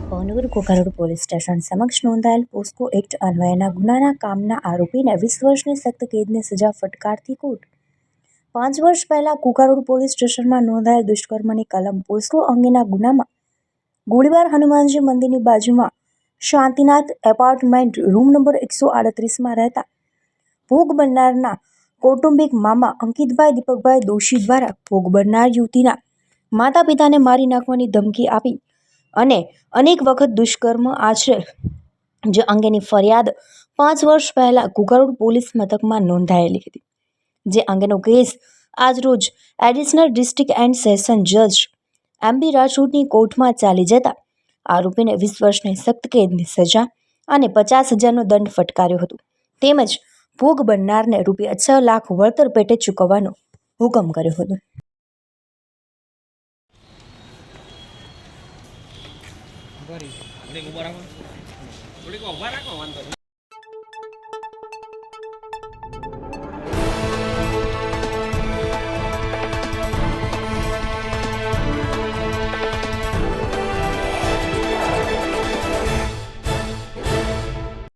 Bhavnagar કોકારોડ police station સમક્ષ નોંધાયેલ POCSO act અન્વયના ગુનાના કામના આરોપીને 20 વર્ષની સખ્ત કેદની સજા ફટકારતી કોર્ટ 5 વર્ષ પહેલા કોકારોડ પોલીસ સ્ટેશનમાં નોંધાયેલ દુષ્કર્મની કલમ પોસ્કો અંગેના ગુનામાં ગોળીબાર હનુમાનજી મંદિરની બાજુમાં શાંતિનાથ એપાર્ટમેન્ટ રૂમ નંબર 138માં રહેતા ભોગ બનનારના કૌટુંબિક મામા અંકિતભાઈ દીપકભાઈ દોશી દ્વારા ભોગ બનનાર યુવતીના માતા પિતાને મારી નાખવાની ધમકી આપી અને અનેક વખત દુષ્કર્મ આચરેલ જે અંગેની ફરિયાદ 5 વર્ષ પહેલા કોકારોડ પોલીસ મથકમાં નોંધાયેલી હતી, જે અંગેનો કેસ આજરોજ એડિશનલ ડિસ્ટ્રિક્ટ એન્ડ સેશન જજ એમ.બી. રાજકોટની કોર્ટમાં ચાલી જતા આરોપીને 20 વર્ષની સખ્ત કેદની સજા અને 50,000નો દંડ ફટકાર્યો હતો, તેમજ ભોગ બનનારને રૂપિયા 6 લાખ વળતર પેટે ચૂકવવાનો હુકમ કર્યો હતો. થોડીક ઉભા રાખો વાંધો